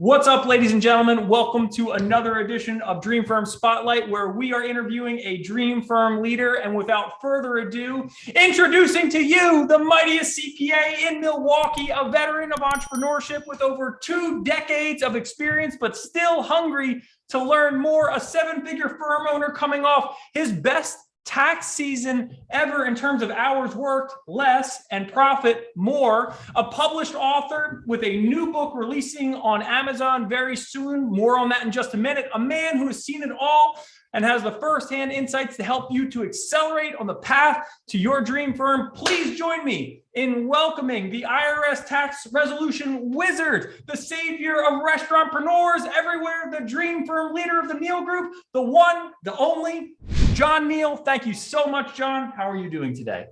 What's up, ladies and gentlemen? Welcome to another edition of Dream Firm Spotlight, where we are interviewing a dream firm leader. And without further ado, introducing to you the mightiest CPA in Milwaukee, a veteran of entrepreneurship with over 2 decades of experience, but still hungry to learn more, a 7-figure firm owner coming off his best tax season ever in terms of hours worked less and profit more, a published author with a new book releasing on Amazon very soon. More on that in just a minute. A man who has seen it all and has the firsthand insights to help you to accelerate on the path to your dream firm. Please join me in welcoming the IRS tax resolution wizard, the savior of restauratpreneurs everywhere, the dream firm leader of the Neal Group, the one, the only, John Neal. Thank you so much, John. How are you doing today?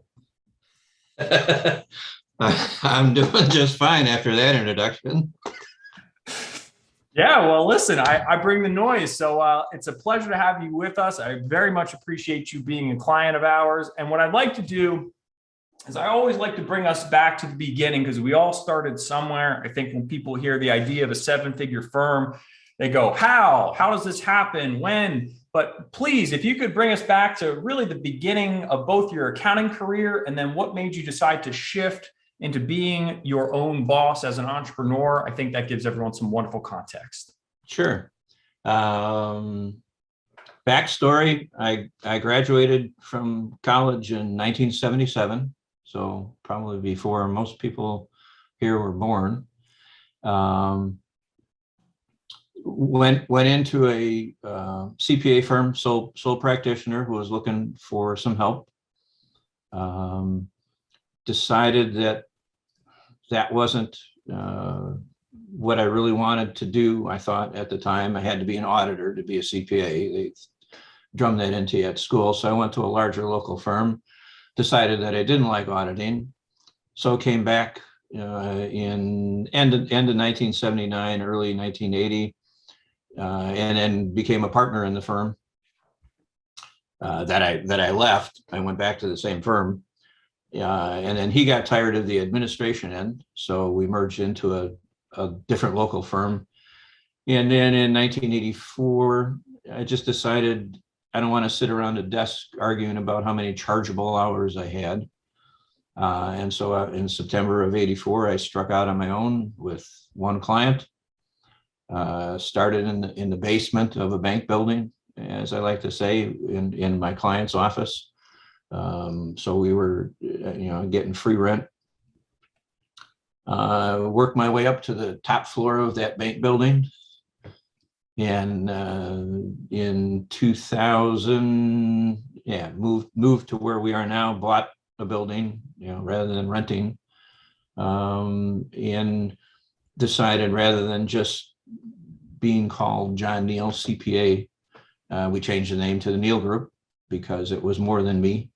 I'm doing just fine after that introduction. Yeah, well, listen, I bring the noise. So it's a pleasure to have you with us. I very much appreciate you being a client of ours. And what I'd like to do is I always like to bring us back to the beginning, because we all started somewhere. I think when people hear the idea of a 7-figure firm, they go, how? How does this happen? When? But please, if you could bring us back to really the beginning of both your accounting career and then what made you decide to shift into being your own boss as an entrepreneur, I think that gives everyone some wonderful context. Sure. Backstory, I graduated from college in 1977, so probably before most people here were born. Went into a CPA firm, sole practitioner, who was looking for some help. Decided that wasn't what I really wanted to do. I thought at the time I had to be an auditor to be a CPA. They drummed that into you at school. So I went to a larger local firm, decided that I didn't like auditing. So came back in end of 1979, early 1980, and then became a partner in the firm that I left. I went back to the same firm. And then he got tired of the administration end, so we merged into a different local firm. And then in 1984, I just decided I don't want to sit around a desk arguing about how many chargeable hours I had. And so in September of 84, I struck out on my own with one client. Started in the basement of a bank building, as I like to say, in my client's office. So we were, getting free rent. Worked my way up to the top floor of that bank building. And in 2000, moved to where we are now, bought a building, rather than renting. And decided rather than just being called John Neal CPA, we changed the name to the Neal Group because it was more than me.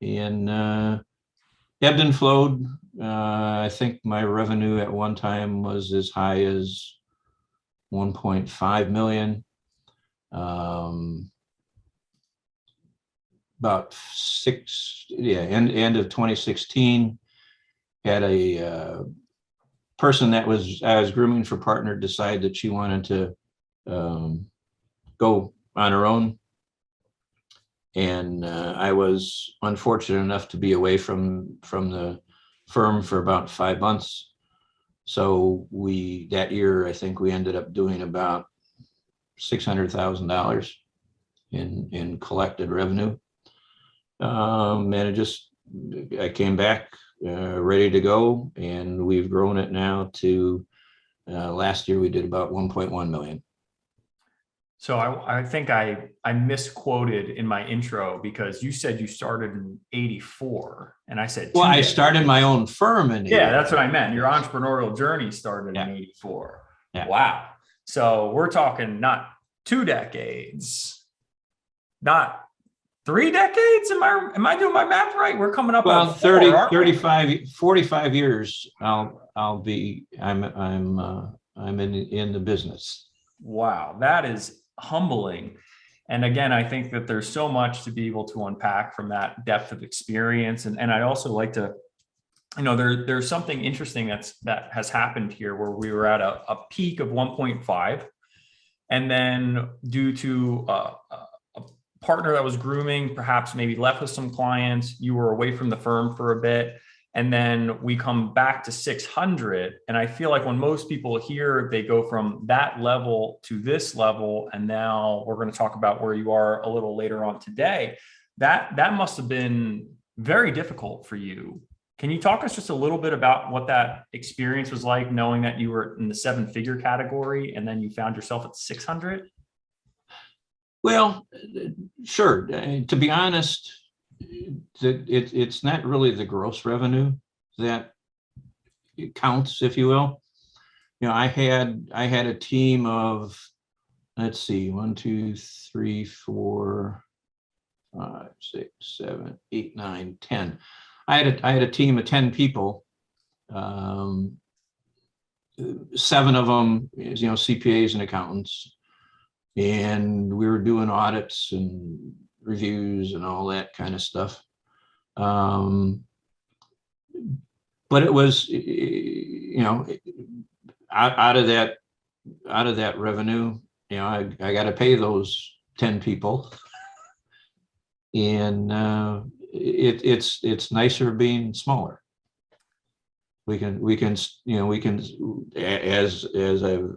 And ebbed and flowed. I think my revenue at one time was as high as 1.5 million. End of 2016, had a person that I was grooming for partner decide that she wanted to go on her own. And I was unfortunate enough to be away from the firm for about 5 months. So that year, I think we ended up doing about $600,000 in collected revenue. And I came back ready to go, and we've grown it now to last year we did about 1.1 million. So I think I misquoted in my intro, because you said you started in 84 and I said, well, I started my own firm in 84. Yeah, that's what I meant. Your entrepreneurial journey started in 84. Yeah. Wow. So we're talking not 2 decades, not 3 decades. Am I doing my math right? We're coming up on 30, 35, 45 years. I'm in the business. Wow, that is humbling. And again, I think that there's so much to be able to unpack from that depth of experience. And I'd also like to there's something interesting that has happened here where we were at a peak of 1.5, and then due to a partner that was grooming, perhaps maybe left with some clients, you were away from the firm for a bit, and then we come back to 600. And I feel like when most people hear, they go from that level to this level, and now we're going to talk about where you are a little later on today. That must have been very difficult for you. Can you talk us just a little bit about what that experience was like, knowing that you were in the 7-figure category and then you found yourself at 600? Well, sure. To be honest, it's not really the gross revenue that counts, if you will. I had a team of, let's see, 1, 2, 3, 4, 5, 6, 7, 8, 9, 10. I had a team of 10 people. 7 of them is, CPAs and accountants. And we were doing audits and reviews and all that kind of stuff. But it was, out of that revenue, I got to pay those 10 people. And it's nicer being smaller. We can as I've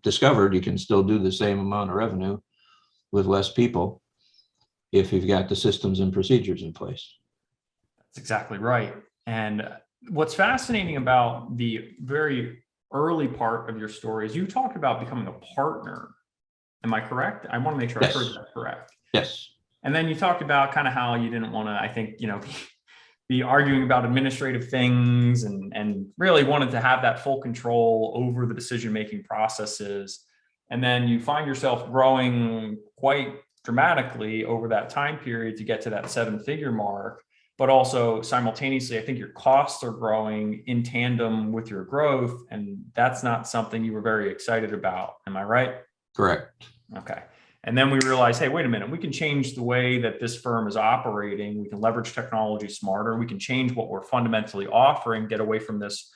discovered, you can still do the same amount of revenue with less people if you've got the systems and procedures in place. That's exactly right. And what's fascinating about the very early part of your story is you talked about becoming a partner. Am I correct? I want to make sure Yes. I heard that correct. Yes. And then you talked about kind of how you didn't want to, I think, be arguing about administrative things and really wanted to have that full control over the decision-making processes. And then you find yourself growing quite dramatically over that time period to get to that 7-figure mark. But also simultaneously, I think your costs are growing in tandem with your growth. And that's not something you were very excited about. Am I right? Correct. Okay. And then we realized, hey, wait a minute, we can change the way that this firm is operating. We can leverage technology smarter. We can change what we're fundamentally offering, get away from this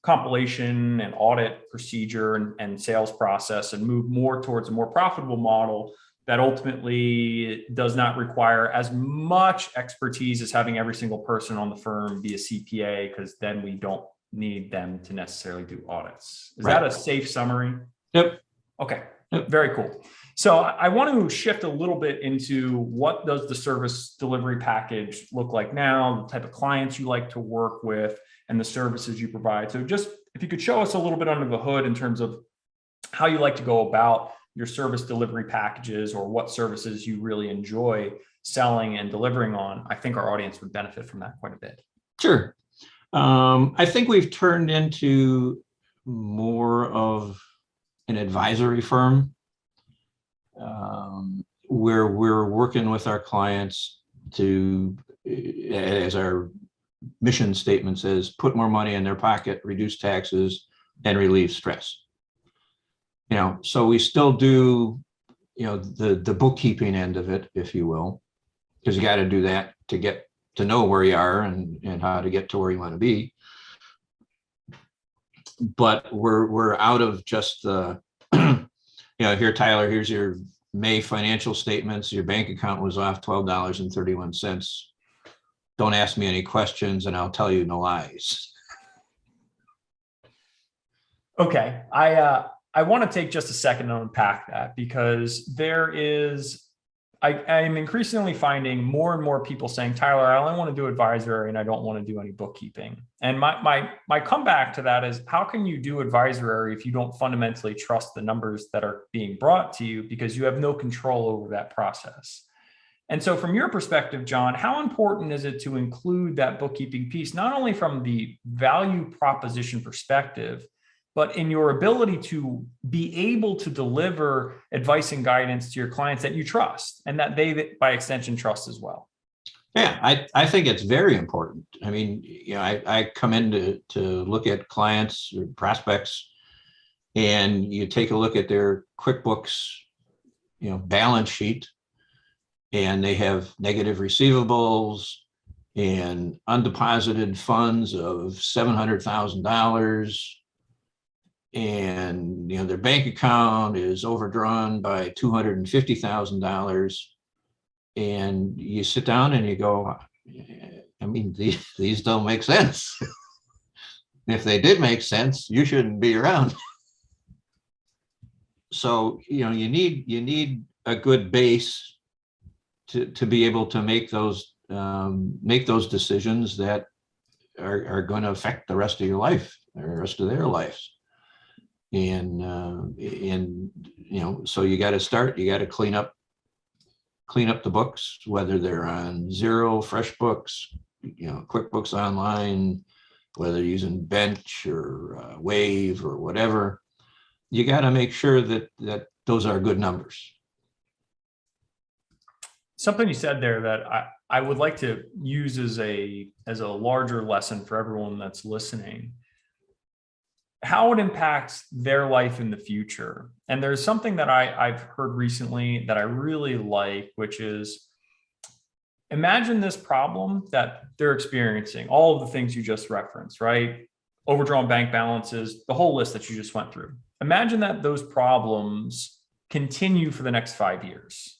compilation and audit procedure and sales process, and move more towards a more profitable model that ultimately does not require as much expertise as having every single person on the firm be a CPA, because then we don't need them to necessarily do audits. Is that a safe summary? Yep. Okay. Very cool. So I want to shift a little bit into what does the service delivery package look like now, the type of clients you like to work with, and the services you provide. So just if you could show us a little bit under the hood in terms of how you like to go about your service delivery packages, or what services you really enjoy selling and delivering on, I think our audience would benefit from that quite a bit. Sure. I think we've turned into more of an advisory firm, where we're working with our clients to, as our mission statement says, put more money in their pocket, reduce taxes, and relieve stress. So we still do, the bookkeeping end of it, if you will, because you got to do that to get to know where you are and how to get to where you want to be. But we're out of just the, here, Tyler, here's your May financial statements. Your bank account was off $12.31. Don't ask me any questions and I'll tell you no lies. Okay. I want to take just a second to unpack that, because I'm increasingly finding more and more people saying, Tyler, I only want to do advisory and I don't want to do any bookkeeping. And my comeback to that is, how can you do advisory if you don't fundamentally trust the numbers that are being brought to you, because you have no control over that process? And so from your perspective, John, how important is it to include that bookkeeping piece, not only from the value proposition perspective, but in your ability to be able to deliver advice and guidance to your clients that you trust, and that they, by extension, trust as well? Yeah, I think it's very important. I mean, I come in to look at clients or prospects, and you take a look at their QuickBooks, balance sheet, and they have negative receivables and undeposited funds of $700,000, and their bank account is overdrawn by $250,000, and you sit down and you go, I mean, these don't make sense. If they did make sense, you shouldn't be around. So you need a good base to be able to make those decisions that are going to affect the rest of your life, or the rest of their lives. And so you got to clean up the books, whether they're on Xero, FreshBooks, QuickBooks Online, whether you're using Bench or Wave or whatever. You got to make sure that those are good numbers. Something you said there that I would like to use as a larger lesson for everyone that's listening, how it impacts their life in the future. And there's something that I've heard recently that I really like, which is, imagine this problem that they're experiencing, all of the things you just referenced, right? Overdrawn bank balances, the whole list that you just went through. Imagine that those problems continue for the next 5 years,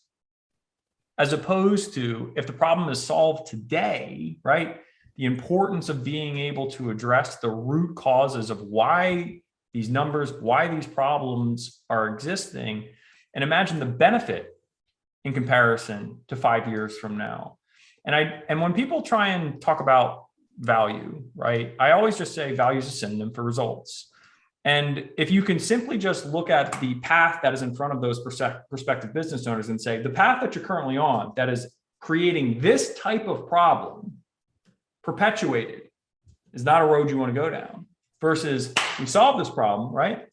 as opposed to if the problem is solved today, right? The importance of being able to address the root causes of why these numbers, why these problems are existing, and imagine the benefit in comparison to 5 years from now. And when people try and talk about value, right, I always just say value is a synonym for results. And if you can simply just look at the path that is in front of those prospective business owners and say, the path that you're currently on that is creating this type of problem perpetuated is not a road you want to go down, versus we solve this problem, right?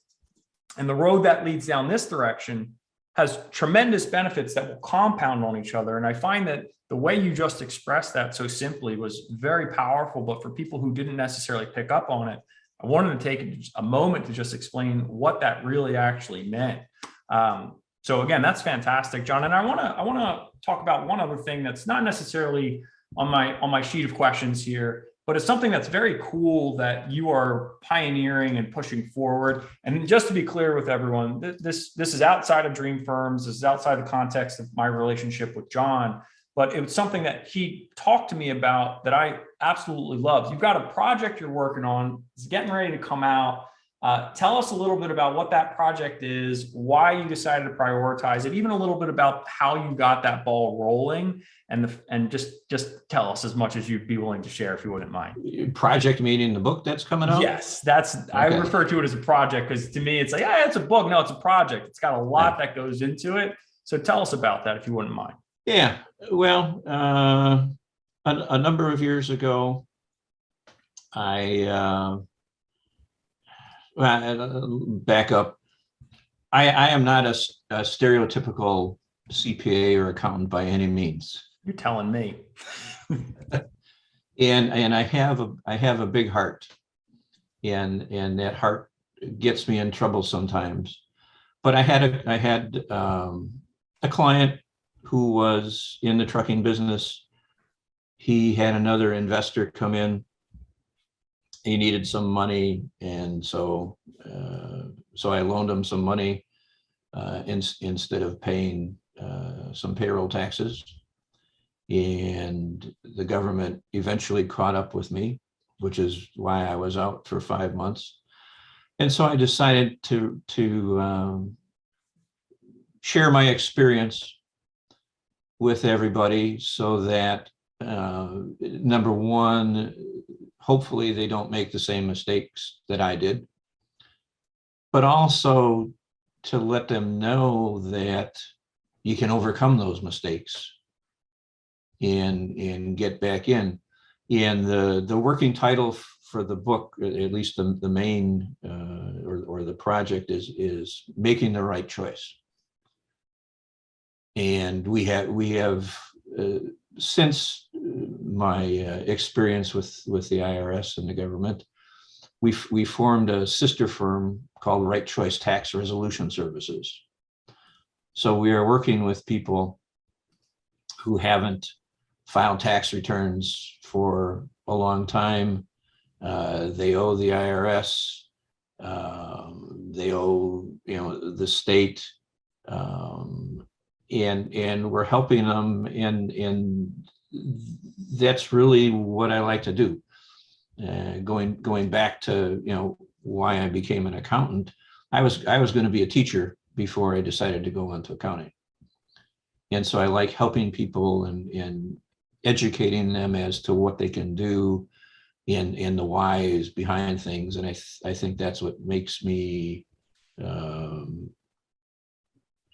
And the road that leads down this direction has tremendous benefits that will compound on each other. And I find that the way you just expressed that so simply was very powerful. But for people who didn't necessarily pick up on it, I wanted to take a moment to just explain what that really actually meant. So again, that's fantastic, John. And I want to talk about one other thing that's not necessarily on my sheet of questions here, but it's something that's very cool that you are pioneering and pushing forward. And just to be clear with everyone, this is outside of Dream Firms. This is outside the context of my relationship with John, but it was something that he talked to me about that I absolutely love. You've got a project you're working on. It's getting ready to come out. Tell us a little bit about what that project is, why you decided to prioritize it, even a little bit about how you got that ball rolling, and just tell us as much as you'd be willing to share, if you wouldn't mind. Project meaning the book that's coming out? Yes, okay. I refer to it as a project because to me, it's like, yeah, it's a book. No, it's a project. It's got a lot that goes into it. So tell us about that, if you wouldn't mind. Yeah, well, a number of years ago, back up. I am not a stereotypical CPA or accountant by any means. You're telling me. and I have a big heart, and that heart gets me in trouble sometimes. But I had a client who was in the trucking business. He had another investor come in. He needed some money, and so I loaned him some money instead of paying some payroll taxes. And the government eventually caught up with me, which is why I was out for 5 months. And so I decided to share my experience with everybody, so that number one, hopefully they don't make the same mistakes that I did, but also to let them know that you can overcome those mistakes and get back in. And the working title for the book, at least the main or the project, is Making the Right Choice. And we have since my experience with the IRS and the government, we formed a sister firm called Right Choice Tax Resolution Services. So we are working with people who haven't filed tax returns for a long time. They owe the IRS. They owe, the state, and we're helping them, and that's really what I like to do. Going back to why I became an accountant, I was going to be a teacher before I decided to go into accounting, and so I like helping people and educating them as to what they can do and the whys behind things. And I think that's what makes me, I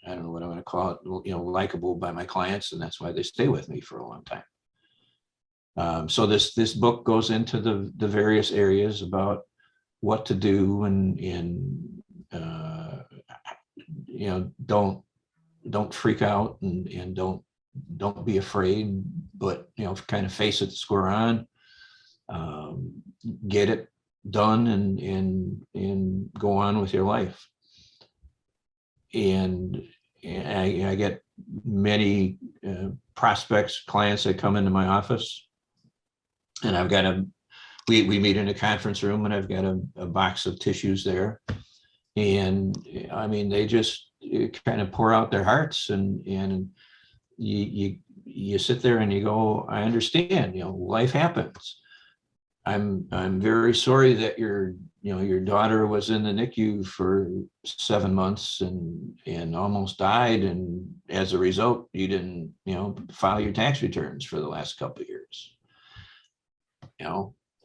don't know what I'm going to call it, likable by my clients, and that's why they stay with me for a long time. So this book goes into the various areas about what to do, and don't freak out, and don't be afraid, but kind of face it square on. Get it done, and go on with your life. And I get many prospects, clients that come into my office, and I've got we meet in a conference room, and I've got a box of tissues there, and I mean, they just kind of pour out their hearts, and you sit there and you go, I understand, life happens. I'm very sorry that your daughter was in the NICU for 7 months and almost died, and as a result, you didn't file your tax returns for the last couple of years.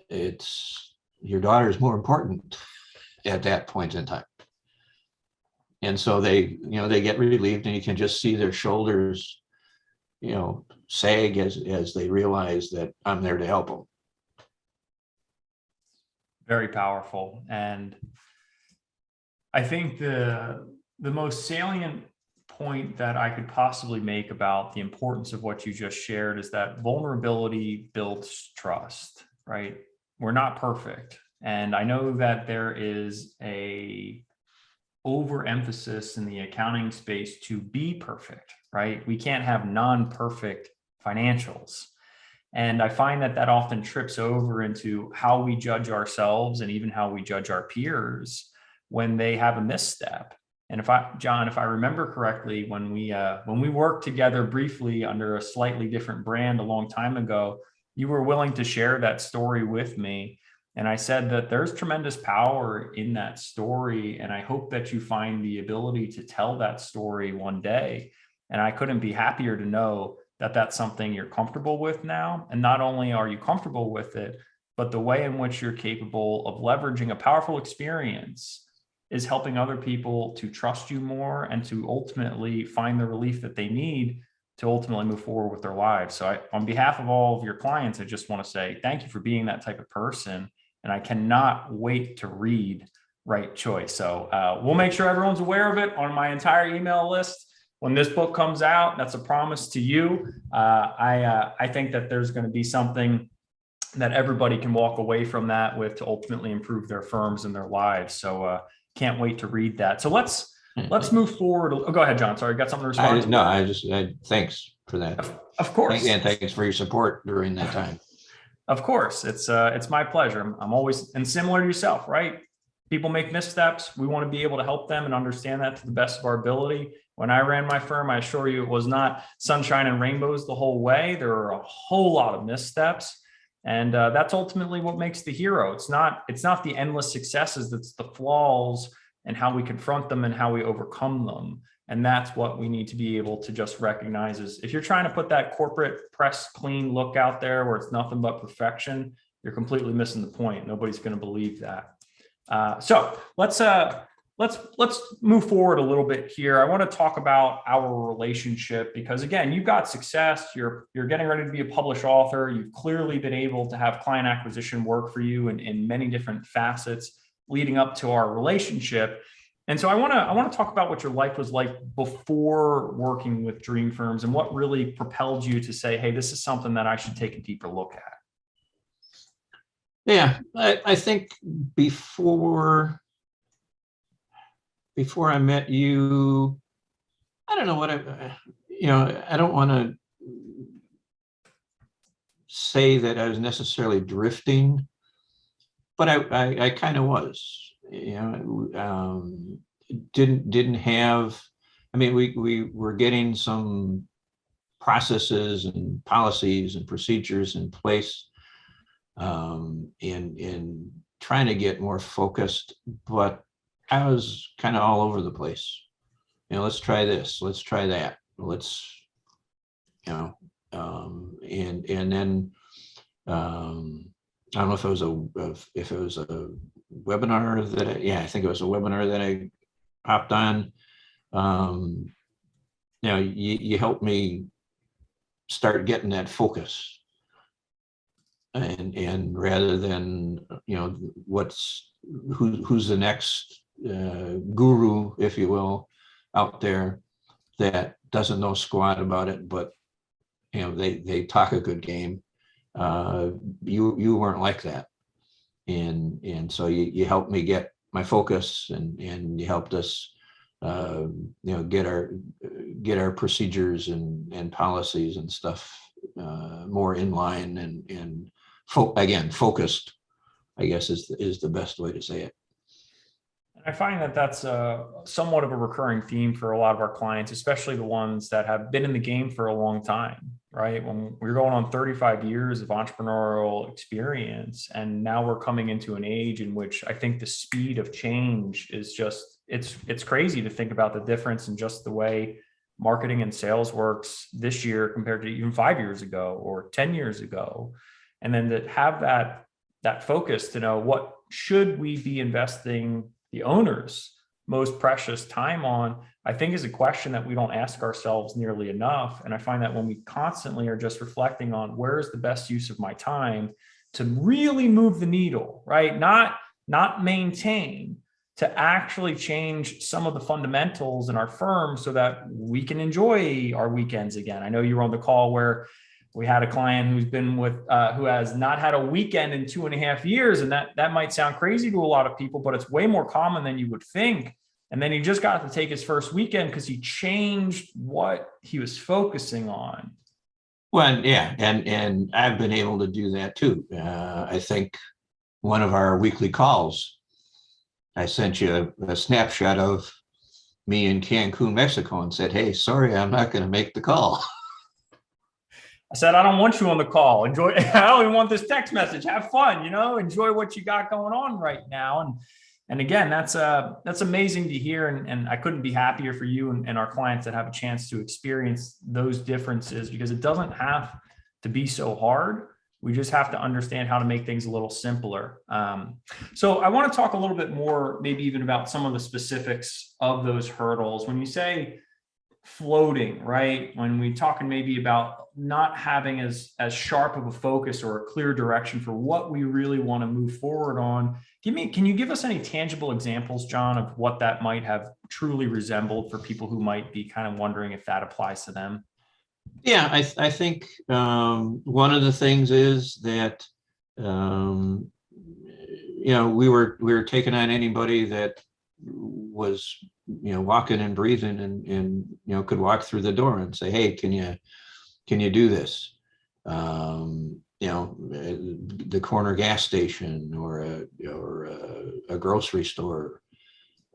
It's your daughter is more important at that point in time, and so they get relieved, and you can just see their shoulders sag as they realize that I'm there to help them. Very powerful. And I think the most salient point that I could possibly make about the importance of what you just shared is that vulnerability builds trust, right? We're not perfect. And I know that there is a overemphasis in the accounting space to be perfect, right? We can't have non-perfect financials. And I find that often trips over into how we judge ourselves and even how we judge our peers when they have a misstep. And John, if I remember correctly, when we worked together briefly under a slightly different brand a long time ago, you were willing to share that story with me. And I said that there's tremendous power in that story. And I hope that you find the ability to tell that story one day. And I couldn't be happier to know that that's something you're comfortable with now. And not only are you comfortable with it, but the way in which you're capable of leveraging a powerful experience is helping other people to trust you more and to ultimately find the relief that they need to ultimately move forward with their lives. So on behalf of all of your clients, I just want to say thank you for being that type of person. And I cannot wait to read Right Choice. So we'll make sure everyone's aware of it on my entire email list. When this book comes out, that's a promise to you. I think that there's going to be something that everybody can walk away from that with to ultimately improve their firms and their lives. So can't wait to read that. So let's move forward. Oh, go ahead, John. Sorry, got something to respond to? No, thanks for that. Of course. And thanks for your support during that time. Of course, it's my pleasure. I'm always, and similar to yourself, right? People make missteps. We want to be able to help them and understand that to the best of our ability. When I ran my firm, I assure you it was not sunshine and rainbows the whole way. There were a whole lot of missteps. And that's ultimately what makes the hero. It's not the endless successes, that's the flaws and how we confront them and how we overcome them. And that's what we need to be able to just recognize is if you're trying to put that corporate press clean look out there where it's nothing but perfection, you're completely missing the point. Nobody's going to believe that. So let's move forward a little bit here. I want to talk about our relationship because again, you've got success. You're getting ready to be a published author. You've clearly been able to have client acquisition work for you in many different facets leading up to our relationship. And so I want to talk about what your life was like before working with dream firms and what really propelled you to say, hey, this is something that I should take a deeper look at. Yeah, I think before I met you, I don't know what I don't want to say that I was necessarily drifting, but I kind of was, didn't have, I mean, we were getting some processes and policies and procedures in place, in trying to get more focused, but I was kind of all over the place. Let's try this, let's try that, let's, and then, I don't know if it was a webinar that I think it was a webinar that I hopped on. You helped me start getting that focus, and rather than who's the next guru, if you will, out there that doesn't know squat about it, but they talk a good game. You weren't like that, and so you helped me get my focus, and you helped us get our procedures and policies and stuff more in line, and again, focused, I guess is the best way to say it. I find that that's somewhat of a recurring theme for a lot of our clients, especially the ones that have been in the game for a long time, right? When we're going on 35 years of entrepreneurial experience, and now we're coming into an age in which I think the speed of change is just, it's crazy to think about the difference in just the way marketing and sales works this year compared to even 5 years ago or 10 years ago. And then to have that focus to know what should we be investing the owner's most precious time on, I think is a question that we don't ask ourselves nearly enough. And I find that when we constantly are just reflecting on where is the best use of my time to really move the needle, right? Not maintain, to actually change some of the fundamentals in our firm so that we can enjoy our weekends again. I know you were on the call where we had a client who's been with, who has not had a weekend in 2.5 years. And that might sound crazy to a lot of people, but it's way more common than you would think. And then he just got to take his first weekend because he changed what he was focusing on. Well, yeah. And I've been able to do that too. I think one of our weekly calls, I sent you a snapshot of me in Cancun, Mexico, and said, "Hey, sorry, I'm not going to make the call." I said, I don't want you on the call. Enjoy. I don't even want this text message. Have fun, enjoy what you got going on right now. And again, that's amazing to hear. And I couldn't be happier for you and our clients that have a chance to experience those differences, because it doesn't have to be so hard. We just have to understand how to make things a little simpler. So I want to talk a little bit more, maybe even about some of the specifics of those hurdles. When you say floating, right? When we're talking maybe about not having as sharp of a focus or a clear direction for what we really want to move forward on. Can you give us any tangible examples, John, of what that might have truly resembled for people who might be kind of wondering if that applies to them? Yeah, I think one of the things is that we were taking on anybody that was walking and breathing and could walk through the door and say, "Hey, can you do this?" The corner gas station or a grocery store,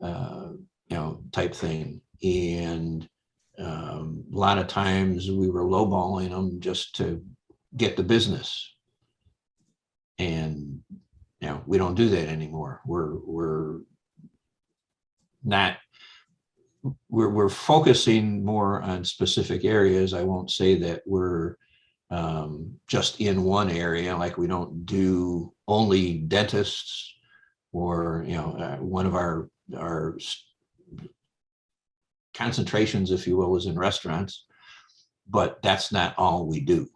type thing. And a lot of times we were lowballing them just to get the business. And we don't do that anymore. We're focusing more on specific areas. I won't say that we're just in one area, like we don't do only dentists, or one of our concentrations, if you will, is in restaurants, but that's not all we do.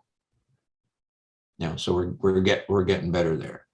So we're getting better there.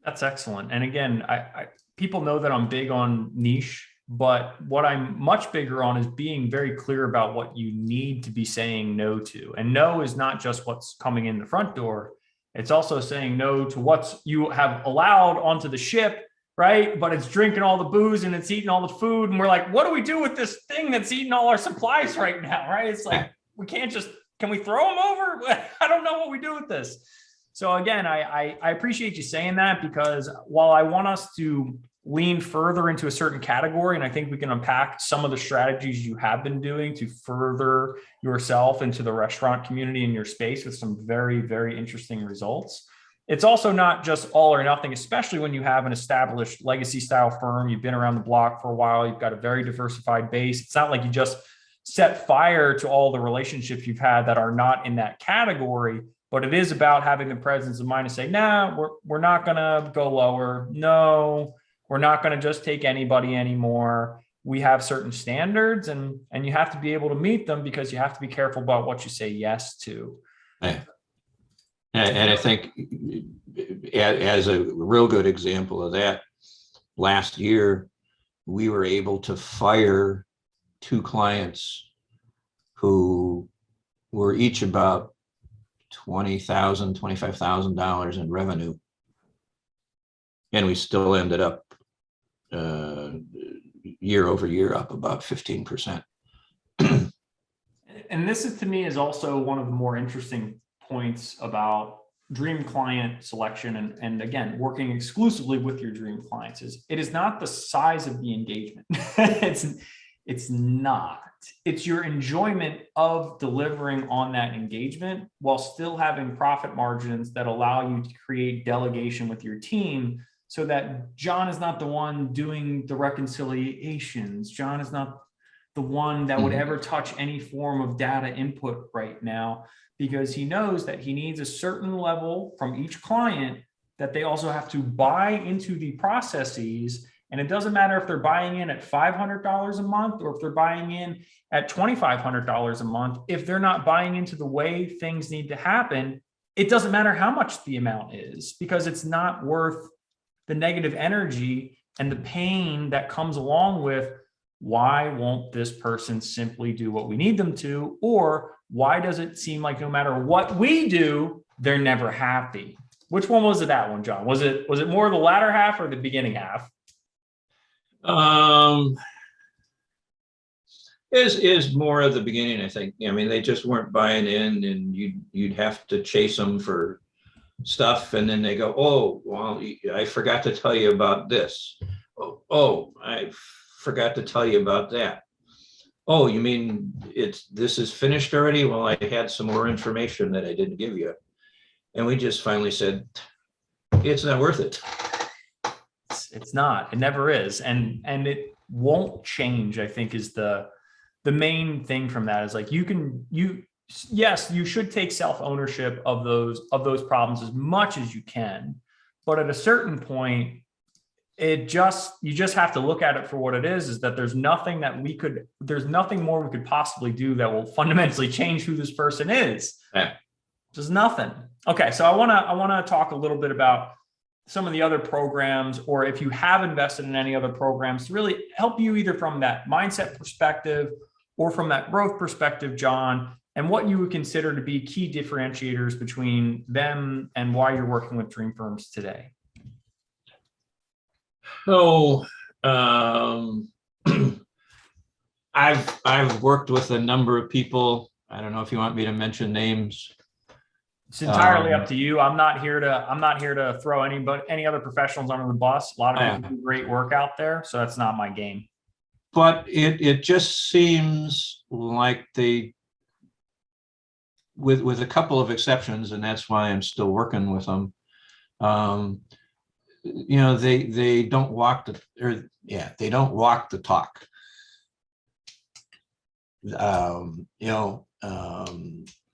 That's excellent. And again, I people know that I'm big on niche, but what I'm much bigger on is being very clear about what you need to be saying no to. And no is not just what's coming in the front door. It's also saying no to what's you have allowed onto the ship, right? But it's drinking all the booze and it's eating all the food. And we're like, what do we do with this thing that's eating all our supplies right now, right? It's like, we can't just can we throw them over? I don't know what we do with this. So again, I appreciate you saying that, because while I want us to lean further into a certain category, and I think we can unpack some of the strategies you have been doing to further yourself into the restaurant community in your space with some very, very interesting results. It's also not just all or nothing, especially when you have an established legacy style firm. You've been around the block for a while. You've got a very diversified base. It's not like you just set fire to all the relationships you've had that are not in that category, but it is about having the presence of mind to say, nah, we're not going to go lower. No, we're not going to just take anybody anymore. We have certain standards, and you have to be able to meet them, because you have to be careful about what you say yes to. Yeah. And I think as a real good example of that, last year, we were able to fire 2 clients who were each about $20,000, $25,000 in revenue. And we still ended up year over year up about 15%. And this is, to me, is also one of the more interesting points about dream client selection, and again, working exclusively with your dream clients, is it is not the size of the engagement. It's not. It's your enjoyment of delivering on that engagement while still having profit margins that allow you to create delegation with your team, so that John is not the one doing the reconciliations. John is not the one that would ever touch any form of data input right now, because he knows that he needs a certain level from each client that they also have to buy into the processes. And it doesn't matter if they're buying in at $500 a month or if they're buying in at $2,500 a month. If they're not buying into the way things need to happen, it doesn't matter how much the amount is, because it's not worth the negative energy and the pain that comes along with, why won't this person simply do what we need them to? Or why does it seem like no matter what we do, they're never happy? Which one was it, that one, John? Was it more the latter half or the beginning half? Is more of the beginning, I think. I mean, they just weren't buying in, and you'd have to chase them for stuff, and then they go, oh, well, I forgot to tell you about this. Oh, I forgot to tell you about that. Oh, you mean this is finished already? Well, I had some more information that I didn't give you. And we just finally said, it's not worth it. It's not. It never is. And it won't change, I think, is the main thing from that. Is like, yes, you should take self-ownership of those problems as much as you can. But at a certain point, you just have to look at it for what it is that there's nothing more we could possibly do that will fundamentally change who this person is. Yeah. There's nothing. Okay. So I want to talk a little bit about some of the other programs, or if you have invested in any other programs to really help you either from that mindset perspective or from that growth perspective, John, and what you would consider to be key differentiators between them and why you're working with dream firms today. So I've worked with a number of people. I don't know if you want me to mention names. It's entirely up to you. I'm not here to throw any other professionals under the bus. A lot of people do great work out there, so that's not my game. But it just seems like they, with a couple of exceptions, and that's why I'm still working with them. They don't walk they don't walk the talk.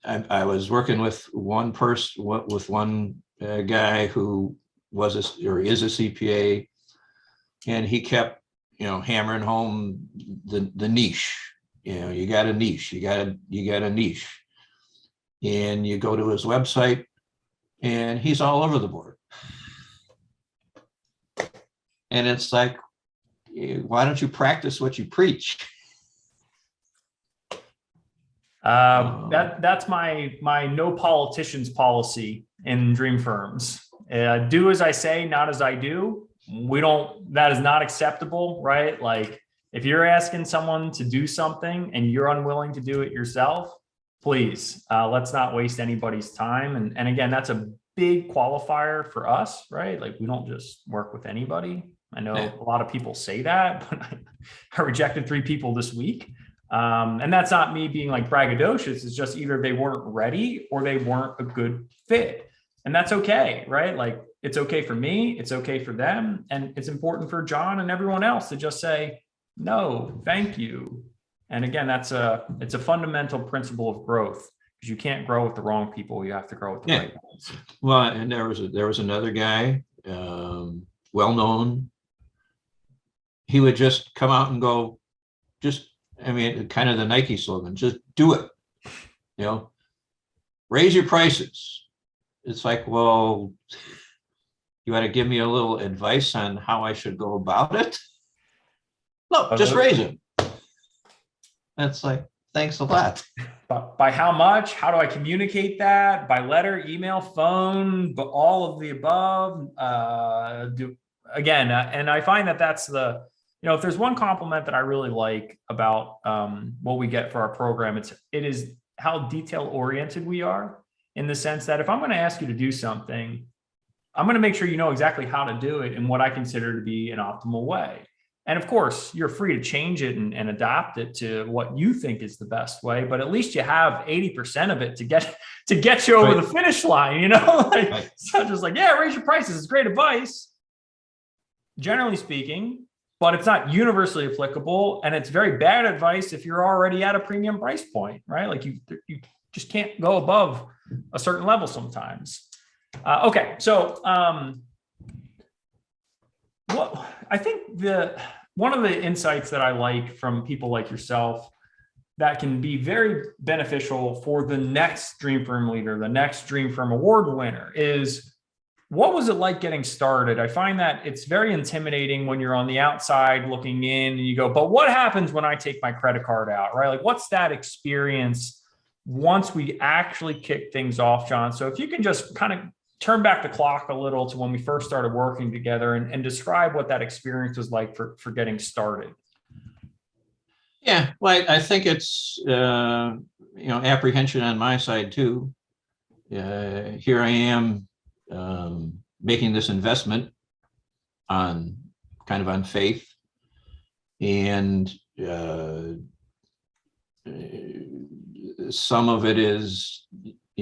I was working with one person, with one guy who is a CPA, and he kept, hammering home the niche. You got a niche, you got a niche, and you go to his website, and he's all over the board. And it's like, why don't you practice what you preach? That's my no politicians policy in dream firms. Do as I say, not as I do. That is not acceptable, right? Like, if you're asking someone to do something and you're unwilling to do it yourself, please, let's not waste anybody's time. And again, that's a big qualifier for us, right? Like we don't just work with anybody. I know Yeah. a lot of people say that, but I rejected 3 people this week. And that's not me being like braggadocious. It's just either they weren't ready or they weren't a good fit. And that's okay, right? Like it's okay for me, it's okay for them. And it's important for John and everyone else to just say, no, thank you. And again, it's a fundamental principle of growth, because you can't grow with the wrong people. You have to grow with the right ones. Well, and there was another guy, well known. He would just come out and go, kind of the Nike slogan, just do it. Raise your prices. It's like, well, you want to give me a little advice on how I should go about it? No, just raise it. That's like, thanks a lot. By how much? How do I communicate that? By letter, email, phone, but all of the above. And I find that that's if there's one compliment that I really like about what we get for our program, it is how detail oriented we are, in the sense that if I'm going to ask you to do something, I'm going to make sure you know exactly how to do it in what I consider to be an optimal way. And of course, you're free to change it and adapt it to what you think is the best way. But at least you have 80% of it to get you over the finish line. It's not just like, yeah, raise your prices. It's great advice, generally speaking, but it's not universally applicable. And it's very bad advice if you're already at a premium price point, right? Like you just can't go above a certain level sometimes. Okay, so I think one of the insights that I like from people like yourself that can be very beneficial for the next Dream Firm leader, the next Dream Firm award winner, is what was it like getting started? I find that it's very intimidating when you're on the outside looking in and you go, but what happens when I take my credit card out, right? Like, what's that experience once we actually kick things off, John? So if you can just kind of turn back the clock a little to when we first started working together and describe what that experience was like for getting started. Yeah, well, I think it's, apprehension on my side too. Here I am making this investment on faith, and some of it is,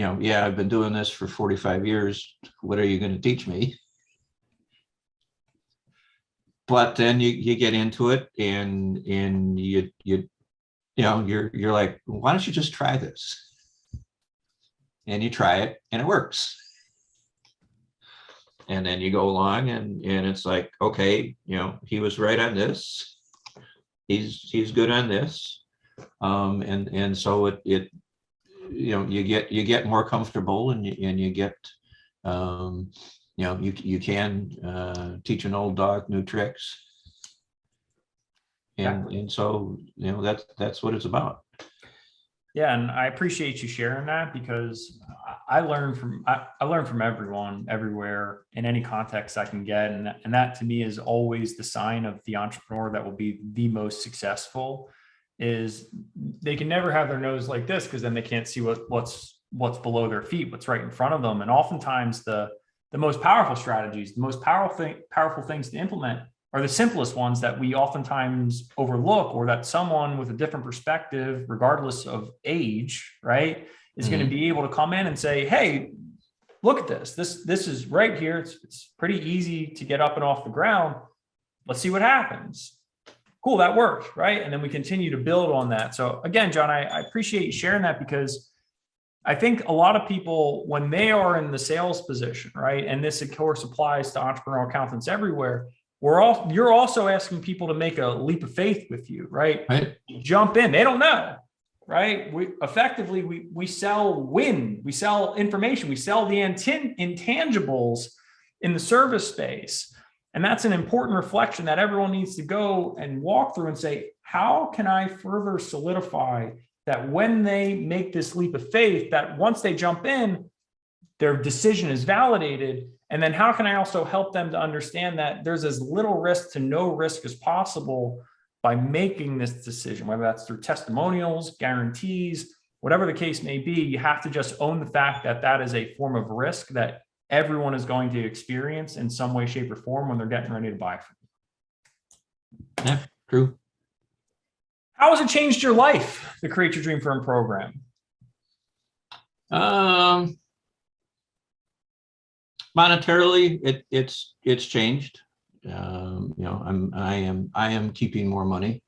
I've been doing this for 45 years. What are you going to teach me? But then you get into it and you're like, why don't you just try this? And you try it and it works. And then you go along and it's like, okay, he was right on this. He's good on this. And so it you get more comfortable and you get, you can teach an old dog new tricks. And so, that's what it's about. Yeah. And I appreciate you sharing that, because I learn from everyone, everywhere, in any context I can get. And that to me is always the sign of the entrepreneur that will be the most successful, is they can never have their nose like this, because then they can't see what's below their feet, what's right in front of them. And oftentimes the most powerful strategies, the most powerful things to implement are the simplest ones that we oftentimes overlook, or that someone with a different perspective, regardless of age, right, is going to be able to come in and say, hey, look at this. This is right here. It's pretty easy to get up and off the ground. Let's see what happens. Cool, that worked, right? And then we continue to build on that. So again, John, I appreciate you sharing that, because I think a lot of people, when they are in the sales position, right, and this of course applies to entrepreneurial accountants everywhere, you're also asking people to make a leap of faith with you, right? Jump in. They don't know, right? We sell wind, we sell information, we sell the intangibles in the service space. And that's an important reflection that everyone needs to go and walk through and say, how can I further solidify that when they make this leap of faith, that once they jump in, their decision is validated? And then how can I also help them to understand that there's as little risk to no risk as possible by making this decision, whether that's through testimonials, guarantees, whatever the case may be, you have to just own the fact that that is a form of risk that everyone is going to experience in some way, shape, or form when they're getting ready to buy from you. Yeah, true. How has it changed your life, the Create Your Dream Firm program? Monetarily, it's changed. I am keeping more money.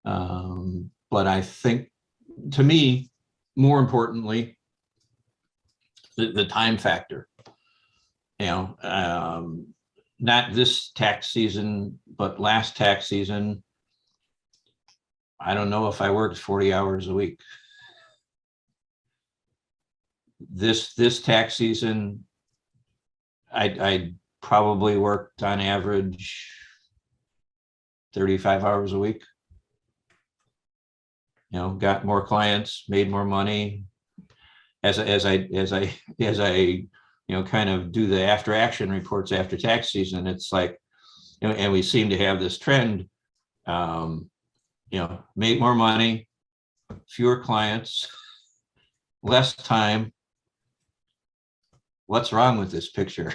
But I think, to me, more importantly, the time factor. Not this tax season, but last tax season, I don't know if I worked 40 hours a week. This tax season, I probably worked on average 35 hours a week. Got more clients, made more money. As I kind of do the after action reports after tax season, it's like, and we seem to have this trend, make more money, fewer clients, less time. What's wrong with this picture?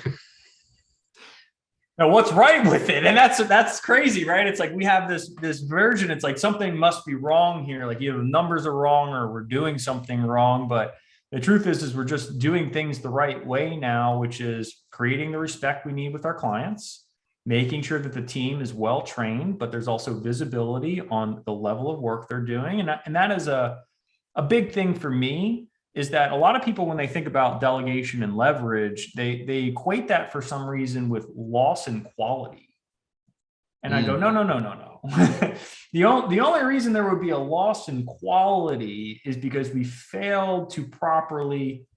Now, what's right with it? And that's crazy, right? It's like we have this version. It's like something must be wrong here. Like either the numbers are wrong or we're doing something wrong. But the truth is we're just doing things the right way now, which is creating the respect we need with our clients, making sure that the team is well trained, but there's also visibility on the level of work they're doing. And that is a big thing for me. Is that a lot of people, when they think about delegation and leverage, they equate that for some reason with loss in quality. And I go, no. The only reason there would be a loss in quality is because we failed to properly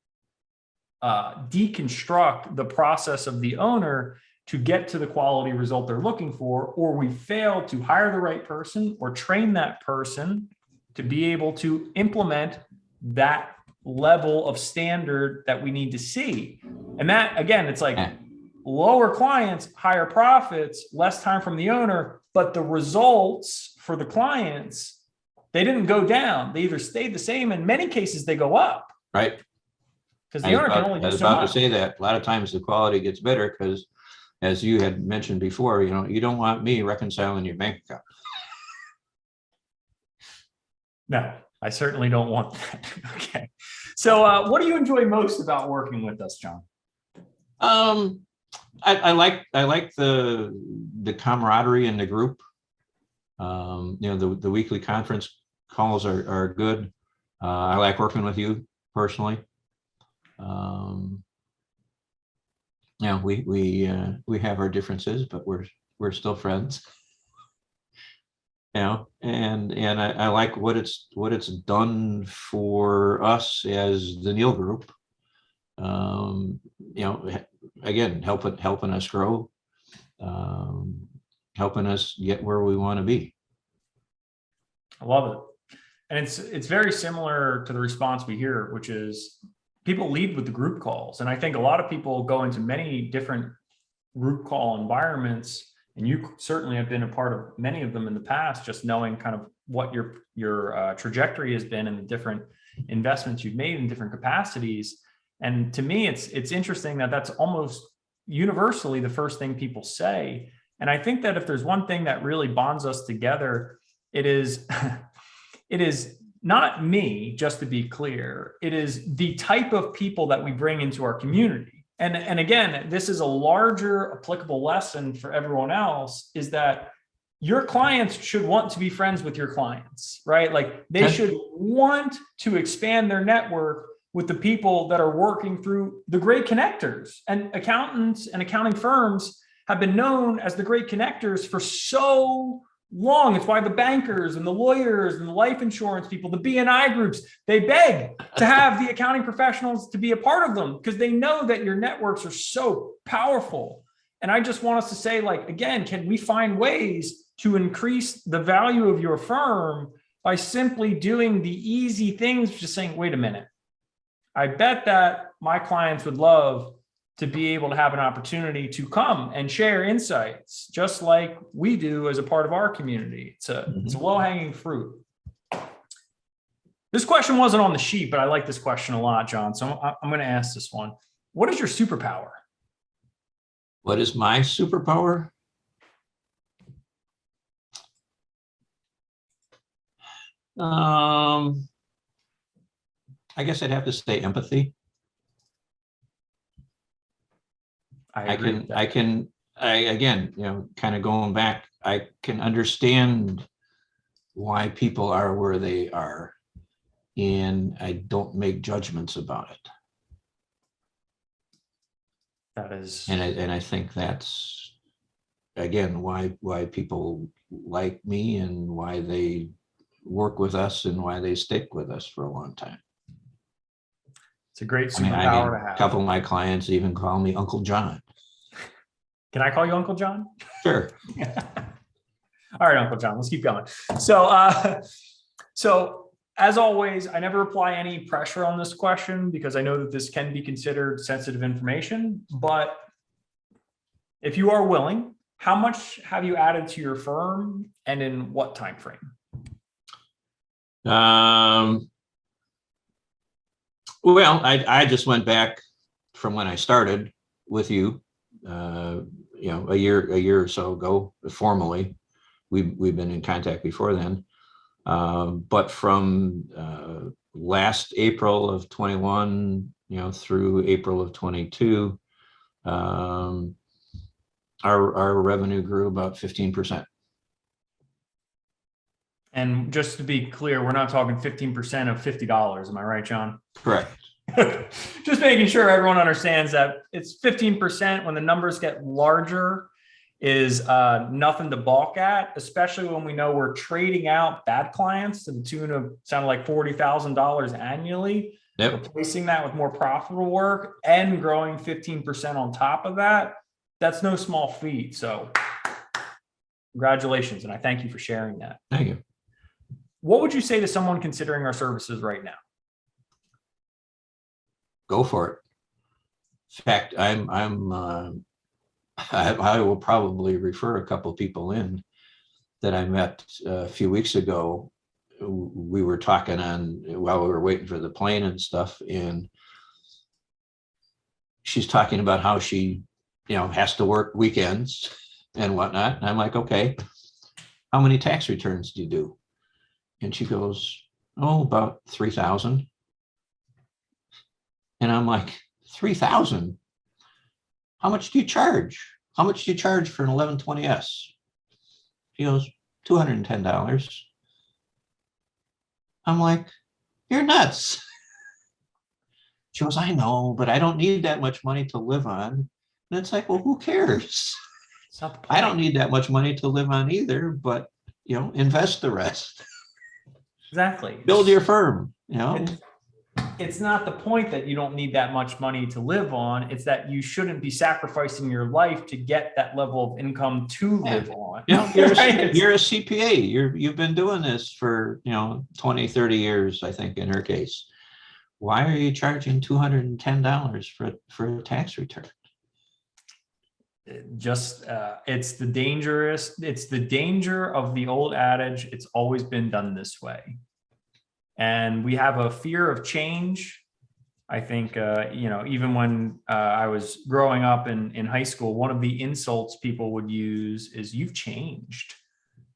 deconstruct the process of the owner to get to the quality result they're looking for, or we failed to hire the right person or train that person to be able to implement that level of standard that we need to see. And that, again, it's like lower clients, higher profits, less time from the owner, but the results for the clients, they didn't go down. They either stayed the same. In many cases, they go up. Right. Because the owner can only do so much. I was about to say that a lot of times the quality gets better because, as you had mentioned before, you don't want me reconciling your bank account. No, I certainly don't want that. Okay. So what do you enjoy most about working with us, John? I like the camaraderie in the group. The weekly conference calls are good. I like working with you personally. We have our differences, but we're still friends. And I like what it's done for us as the Neal Group. Again, helping us grow, helping us get where we want to be. I love it. And it's very similar to the response we hear, which is people lead with the group calls. And I think a lot of people go into many different group call environments, and you certainly have been a part of many of them in the past, just knowing kind of what your trajectory has been and the different investments you've made in different capacities. And to me, it's interesting that that's almost universally the first thing people say. And I think that if there's one thing that really bonds us together, it is not me, just to be clear. It is the type of people that we bring into our community. And again, this is a larger applicable lesson for everyone else, is that your clients should want to be friends with your clients, right? Like they should want to expand their network with the people that are working through the great connectors. And accountants and accounting firms have been known as the great connectors for so long. It's why the bankers and the lawyers and the life insurance people, the BNI groups, they beg to have the accounting professionals to be a part of them because they know that your networks are so powerful. And I just want us to say, like, again, can we find ways to increase the value of your firm by simply doing the easy things, just saying, wait a minute, I bet that my clients would love to be able to have an opportunity to come and share insights, just like we do as a part of our community. It's a low-hanging fruit. This question wasn't on the sheet, but I like this question a lot, John. So I'm going to ask this one. What is your superpower? What is my superpower? I guess I'd have to say empathy. Again, kind of going back, I can understand why people are where they are, and I don't make judgments about it. That is, and I think that's, again, why people like me and why they work with us and why they stick with us for a long time. it's a great superpower to have. A couple of my clients even call me Uncle John. Can I call you Uncle John? Sure. All right, Uncle John, let's keep going. So as always, I never apply any pressure on this question because I know that this can be considered sensitive information, but if you are willing, how much have you added to your firm and in what time frame? Well, I just went back from when I started with you, a year or so ago, formally. We've been in contact before then. But from last April of 21, through April of 22, our revenue grew about 15%. And just to be clear, we're not talking 15% of $50. Am I right, John? Correct. Just making sure everyone understands that it's 15% when the numbers get larger is nothing to balk at, especially when we know we're trading out bad clients to the tune of sounded like $40,000 annually. Yep. Replacing that with more profitable work and growing 15% on top of that. That's no small feat. So congratulations. And I thank you for sharing that. Thank you. What would you say to someone considering our services right now? Go for it. In fact, I will probably refer a couple people in that I met a few weeks ago. We were talking while we were waiting for the plane and stuff, and she's talking about how she, has to work weekends and whatnot. And I'm like, okay, how many tax returns do you do? And she goes, oh, about 3,000. And I'm like, 3,000? How much do you charge? How much do you charge for an 1120S? She goes, $210. I'm like, you're nuts. She goes, I know, but I don't need that much money to live on. And it's like, well, who cares? It's not the point. I don't need that much money to live on either, but, invest the rest. Exactly. Build your firm, It's not the point that you don't need that much money to live on. It's that you shouldn't be sacrificing your life to get that level of income to live on. You're a CPA. You've been doing this for 20, 30 years, I think, in her case. Why are you charging $210 for a tax return? It's the danger of the old adage, it's always been done this way. And we have a fear of change. I think, even when I was growing up in high school, one of the insults people would use is, you've changed.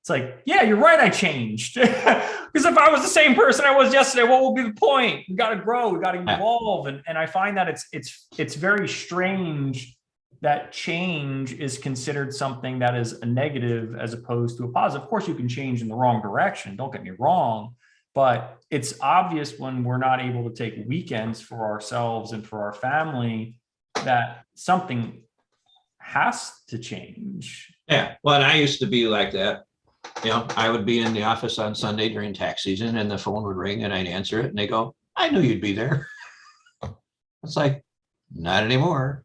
It's like, yeah, you're right, I changed. Because if I was the same person I was yesterday, what will be the point? We got to grow, we got to evolve. And I find that it's very strange that change is considered something that is a negative as opposed to a positive. Of course, you can change in the wrong direction, don't get me wrong. But it's obvious when we're not able to take weekends for ourselves and for our family that something has to change. Yeah. Well, and I used to be like that. I would be in the office on Sunday during tax season and the phone would ring and I'd answer it and they go, I knew you'd be there. It's like, not anymore.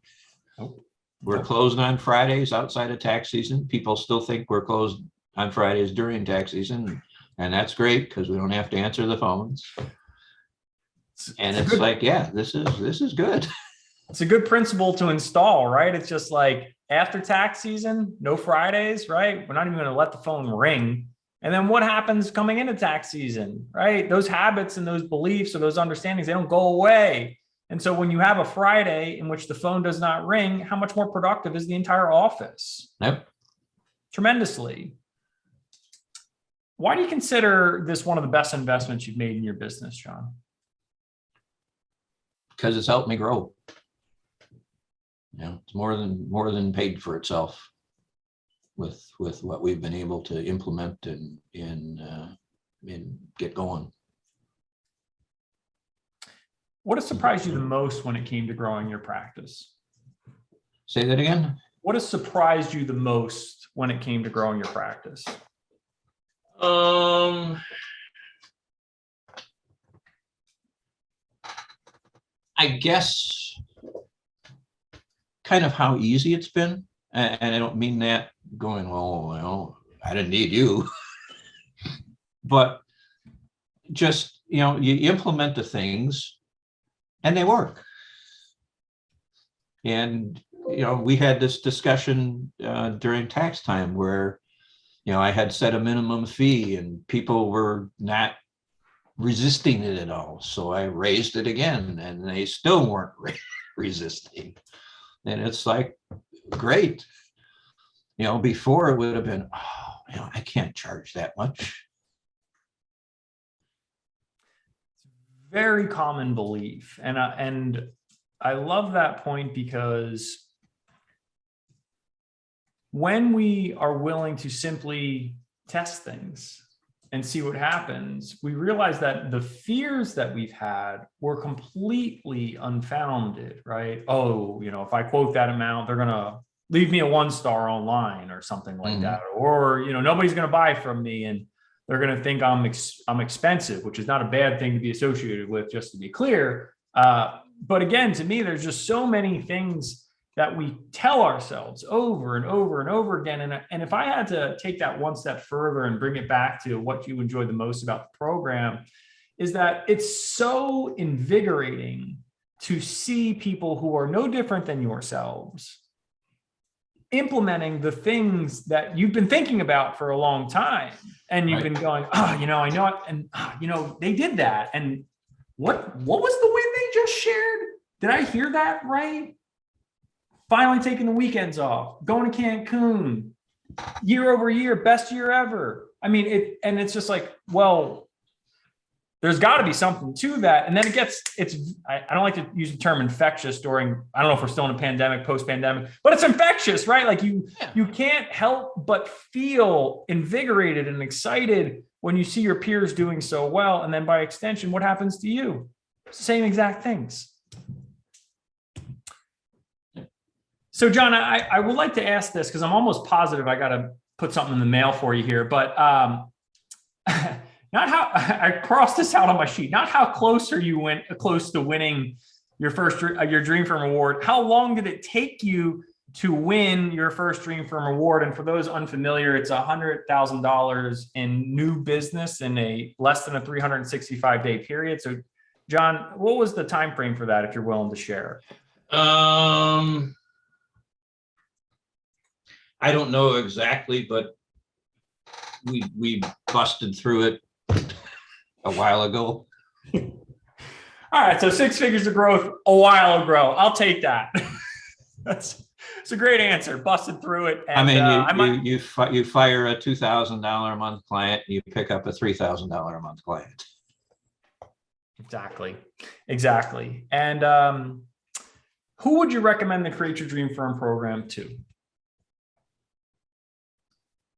Nope. We're closed on Fridays outside of tax season. People still think we're closed on Fridays during tax season. And that's great because we don't have to answer the phones. And it's like, yeah, this is good. It's a good principle to install, right? It's just like after tax season, no Fridays, right? We're not even going to let the phone ring. And then what happens coming into tax season, right? Those habits and those beliefs or those understandings, they don't go away. And so when you have a Friday in which the phone does not ring, how much more productive is the entire office? Yep. Tremendously. Why do you consider this one of the best investments you've made in your business, John? Because it's helped me grow. It's more than paid for itself with what we've been able to implement and get going. What has surprised you the most when it came to growing your practice? Say that again? What has surprised you the most when it came to growing your practice? I guess kind of how easy it's been. And I don't mean that going, well, I didn't need you. But just, you implement the things and they work. And, we had this discussion during tax time where, I had set a minimum fee and people were not resisting it at all. So I raised it again and they still weren't resisting. And it's like, great. Before it would have been, I can't charge that much. Very common belief. And I love that point because when we are willing to simply test things and see what happens, we realize that the fears that we've had were completely unfounded, right? Oh, if I quote that amount, they're going to leave me a 1-star online or something like that. Or, nobody's going to buy from me and they're going to think I'm expensive, which is not a bad thing to be associated with, just to be clear. But again, to me, there's just so many things that we tell ourselves over and over and over again. And if I had to take that one step further and bring it back to what you enjoyed the most about the program, is that it's so invigorating to see people who are no different than yourselves implementing the things that you've been thinking about for a long time. And you've been going, I know it. And, they did that. And what was the win they just shared? Did I hear that right? Finally taking the weekends off, going to Cancun, year over year, best year ever. I mean, it's just like, well, there's got to be something to that. And then I don't like to use the term infectious during, I don't know if we're still in a pandemic, post-pandemic, but it's infectious, right? Like you can't help but feel invigorated and excited when you see your peers doing so well. And then by extension, what happens to you? Same exact things. So John, I would like to ask this because I'm almost positive I got to put something in the mail for you here, but not how I crossed this out on my sheet. Not how close close to winning your first your Dream Firm award. How long did it take you to win your first Dream Firm award? And for those unfamiliar, it's $100,000 in new business in a less than a 365-day period. So, John, what was the time frame for that? If you're willing to share. I don't know exactly, but we busted through it a while ago. All right, so 6 figures of growth a while ago. I'll take that. It's a great answer. Busted through it. And, you fire a $2,000 a month client, you pick up a $3,000 a month client. Exactly. And who would you recommend the Create Your Dream Firm program to?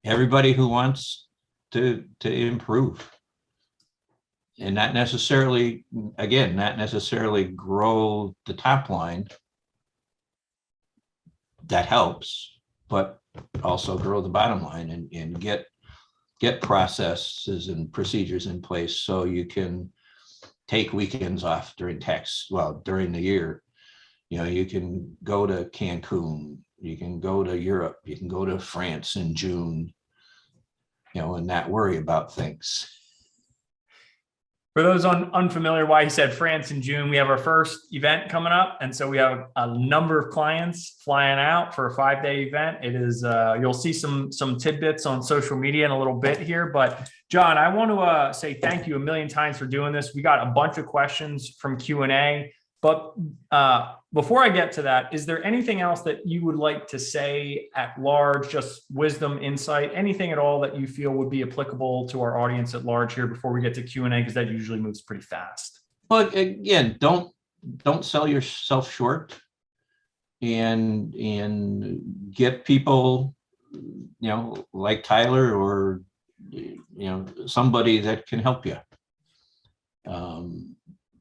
Everybody who wants to improve and not necessarily grow the top line. That helps, but also grow the bottom line and get processes and procedures in place so you can take weekends off during the year. You can go to Cancun, you can go to Europe, you can go to France in June, and not worry about things. For those unfamiliar why he said France in June, we have our first event coming up. And so we have a number of clients flying out for a 5-day event. It is, you'll see some tidbits on social media in a little bit here. But John, I want to say thank you a million times for doing this. We got a bunch of questions from Q&A. But before I get to that, is there anything else that you would like to say at large, just wisdom, insight, anything at all that you feel would be applicable to our audience at large here before we get to Q&A, because that usually moves pretty fast? But again, don't sell yourself short, and get people, like Tyler or, somebody that can help you.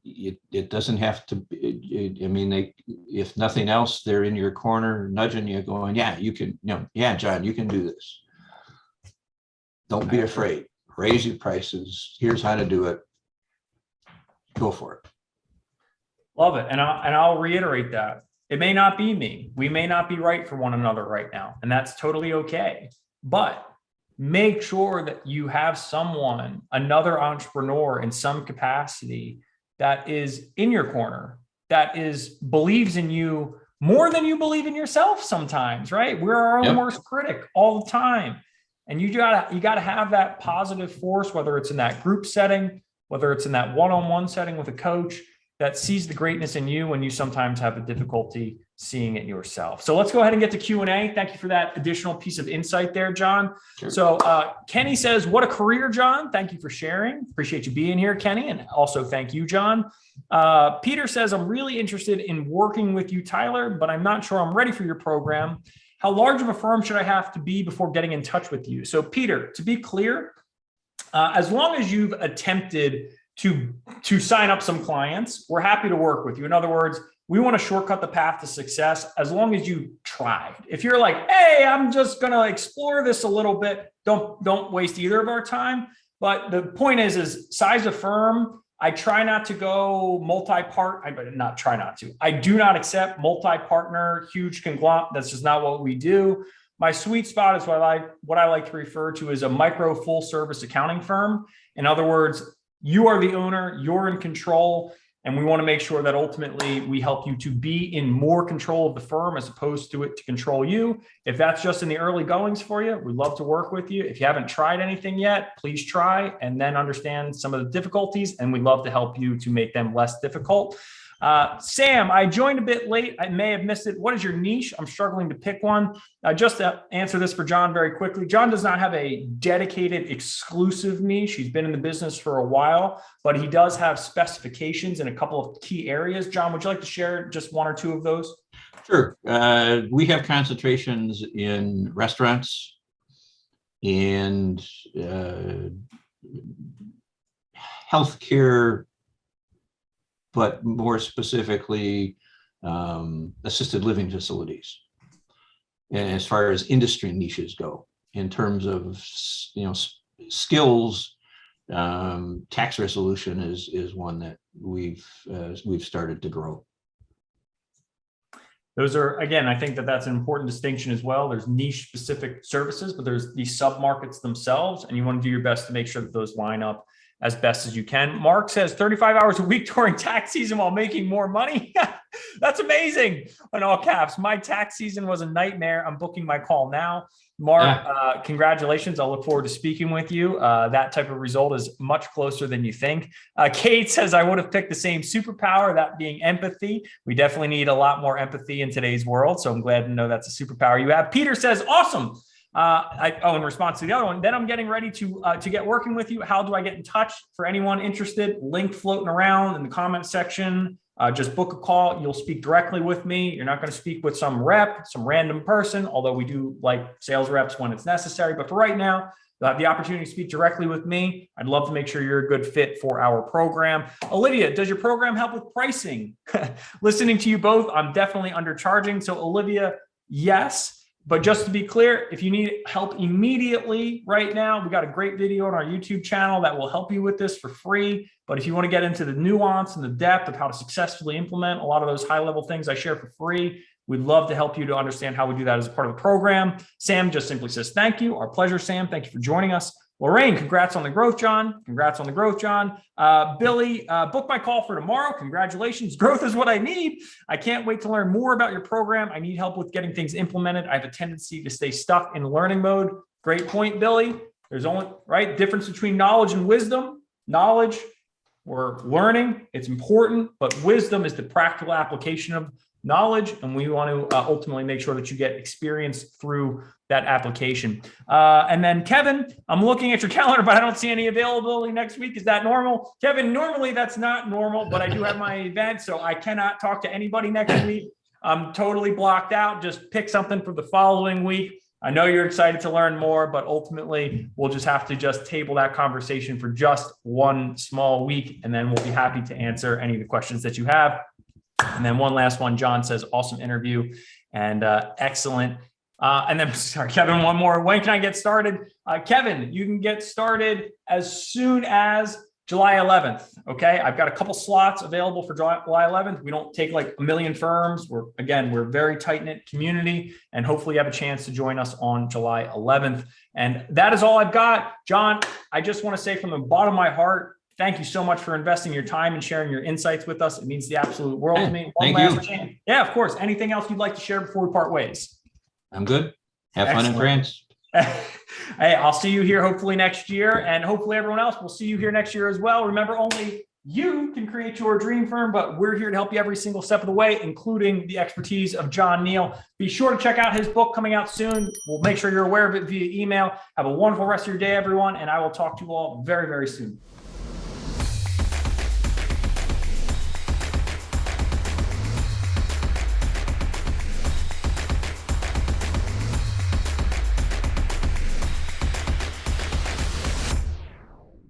It doesn't have to be, if nothing else, they're in your corner nudging you, going, yeah, you can, yeah, John, you can do this. Don't be afraid. Raise your prices. Here's how to do it. Go for it. Love it. And I'll reiterate that. It may not be me. We may not be right for one another right now, and that's totally okay. But make sure that you have someone, another entrepreneur in some capacity, that is in your corner, that believes in you more than you believe in yourself sometimes, right? We're our own worst critic all the time. And you gotta have that positive force, whether it's in that group setting, whether it's in that one-on-one setting with a coach that sees the greatness in you when you sometimes have a difficulty seeing it yourself. So let's go ahead and get to Q&A. Thank you for that additional piece of insight there, John. Sure. So Kenny says, what a career, John. Thank you for sharing. Appreciate you being here, Kenny. And also thank you, John. Peter says, I'm really interested in working with you, Tyler, but I'm not sure I'm ready for your program. How large of a firm should I have to be before getting in touch with you? So Peter, to be clear, as long as you've attempted to sign up some clients, we're happy to work with you. In other words, we want to shortcut the path to success as long as you tried. If you're like, hey, I'm just going to explore this a little bit, don't waste either of our time. But the point is size of firm. I try not to go I do not accept multi-partner, huge conglomerate. That's just not what we do. My sweet spot is what I like to refer to as a micro full service accounting firm. In other words, you are the owner, you're in control, and we want to make sure that ultimately we help you to be in more control of the firm as opposed to it to control you. If that's just in the early goings for you, we'd love to work with you. If you haven't tried anything yet, please try and then understand some of the difficulties, and we'd love to help you to make them less difficult. Sam, I joined a bit late. I may have missed it. What is your niche? I'm struggling to pick one. Just to answer this for John very quickly, John does not have a dedicated exclusive niche. He's been in the business for a while, but he does have specifications in a couple of key areas. John, would you like to share just one or two of those? Sure. We have concentrations in restaurants and healthcare, but more specifically, assisted living facilities. And as far as industry niches go, in terms of, skills, tax resolution is one that we've started to grow. Those are, again, I think that's an important distinction as well. There's niche specific services, but there's these sub-markets themselves, and you want to do your best to make sure that those line up as best as you can. Mark says 35 hours a week during tax season while making more money. That's amazing. In all caps, my tax season was a nightmare. I'm booking my call now. Mark, congratulations. I'll look forward to speaking with you. That type of result is much closer than you think. Kate says, I would have picked the same superpower, that being empathy. We definitely need a lot more empathy in today's world. So I'm glad to know that's a superpower you have. Peter says, awesome. In response to the other one, then I'm getting ready to get working with you. How do I get in touch? For anyone interested, link floating around in the comment section. Just book a call. You'll speak directly with me. You're not going to speak with some rep, some random person, although we do like sales reps when it's necessary. But for right now, you'll have the opportunity to speak directly with me. I'd love to make sure you're a good fit for our program. Olivia, does your program help with pricing? Listening to you both, I'm definitely undercharging. So Olivia, yes. But just to be clear, if you need help immediately right now, we got a great video on our YouTube channel that will help you with this for free. But if you want to get into the nuance and the depth of how to successfully implement a lot of those high-level things I share for free, we'd love to help you to understand how we do that as a part of the program. Sam just simply says, thank you. Our pleasure, Sam. Thank you for joining us. Lorraine, congrats on the growth, John. Congrats on the growth, John. Billy, book my call for tomorrow. Congratulations. Growth is what I need. I can't wait to learn more about your program. I need help with getting things implemented. I have a tendency to stay stuck in learning mode. Great point, Billy. There's only, right, difference between knowledge and wisdom. Knowledge or learning, it's important, but wisdom is the practical application of knowledge, and we want to ultimately make sure that you get experience through that application. And then Kevin, I'm looking at your calendar, but I don't see any availability next week. Is that normal? Kevin, normally that's not normal, but I do have my event, so I cannot talk to anybody next week. I'm totally blocked out. Just pick something for the following week. I know you're excited to learn more, but ultimately we'll just have to just table that conversation for just one small week, and then we'll be happy to answer any of the questions that you have. And then one last one, John says, awesome interview and excellent. And then, sorry, Kevin, one more. When can I get started? Kevin, you can get started as soon as July 11th. Okay. I've got a couple slots available for July 11th. We don't take like a million firms. We're a very tight knit community, and hopefully you have a chance to join us on July 11th. And that is all I've got. John, I just want to say from the bottom of my heart, thank you so much for investing your time and sharing your insights with us. It means the absolute world to me. Thank you. Chance. Yeah, of course. Anything else you'd like to share before we part ways? I'm good. Have fun in France. Hey, I'll see you here hopefully next year, and hopefully everyone else will see you here next year as well. Remember, only you can create your dream firm, but we're here to help you every single step of the way, including the expertise of John Neal. Be sure to check out his book coming out soon. We'll make sure you're aware of it via email. Have a wonderful rest of your day, everyone, and I will talk to you all very, very soon.